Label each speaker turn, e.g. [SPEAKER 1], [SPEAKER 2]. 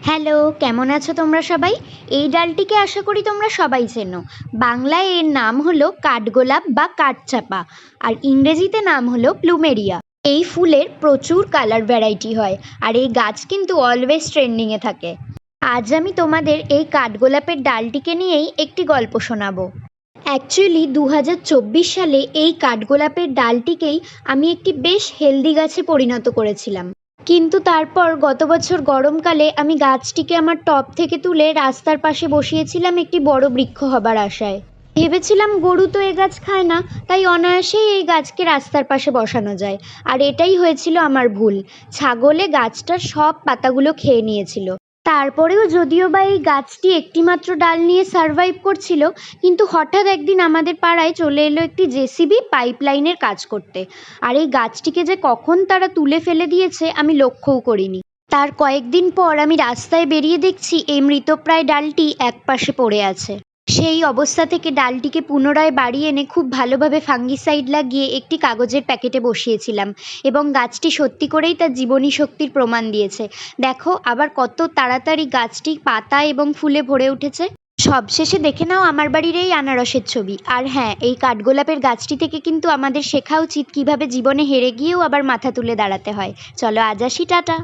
[SPEAKER 1] Hello, কেমন আছো তোমরা সবাই? এই ডালটিকে আশা করি তোমরা সবাই চেনো। বাংলায় এর নাম হলো কাঠগোলাপ বা কাঠচাঁপা, আর ইংরেজিতে নাম হলো প্লুমেরিয়া। এই ফুলের প্রচুর কালার ভ্যারাইটি হয়, আর এই গাছ কিন্তু অলওয়েজ ট্রেন্ডিংয়ে থাকে। আজ আমি তোমাদের এই কাঠগোলাপের ডালটিকে নিয়েই একটি গল্প শোনাবো। অ্যাকচুয়ালি 2024 সালে এই কাঠগোলাপের ডালটিকেই আমি একটি বেশ হেলদি গাছে পরিণত করেছিলাম। কিন্তু তারপর গত বছর গরমকালে আমি গাছটিকে আমার টব থেকে তুলে রাস্তার পাশে বসিয়েছিলাম একটি বড় বৃক্ষ হবার আশায়। ভেবেছিলাম গরু তো এ গাছ খায় না, তাই অনায়াসেই এই গাছকে রাস্তার পাশে বসানো যায়। আর এটাই হয়েছিল আমার ভুল। ছাগলে গাছটার সব পাতাগুলো খেয়ে নিয়েছিল। তারপরেও যদিও বা এই গাছটি একটিমাত্র ডাল নিয়ে সারভাইভ করছিল, কিন্তু হঠাৎ একদিন আমাদের পাড়ায় চলে এলো একটি জেসিবি পাইপলাইনের কাজ করতে। আর এই গাছটিকে যে কখন তারা তুলে ফেলে দিয়েছে আমি লক্ষ্যও করিনি। তার কয়েকদিন পর আমি রাস্তায় বেরিয়ে দেখছি এই মৃতপ্রায় ডালটি একপাশে পড়ে আছে। সেই অবস্থা থেকে ডালটিকে পুনরায় বাড়ি এনে খুব ভালোভাবে ফাঙ্গিসাইড লাগিয়ে একটি কাগজের প্যাকেটে বসিয়েছিলাম, এবং গাছটি সত্যি করেই তার জীবনী শক্তির প্রমাণ দিয়েছে। দেখো আবার কত তাড়াতাড়ি গাছটি পাতা এবং ফুলে ভরে উঠেছে। সবশেষে দেখে নাও আমার বাড়ির এই আনারসের ছবি। আর হ্যাঁ, এই কাঠগোলাপের গাছটি থেকে কিন্তু আমাদের শেখা উচিত কিভাবে জীবনে হেরে গিয়েও আবার মাথা তুলে দাঁড়াতে হয়। চলো আজ আসি, টাটা।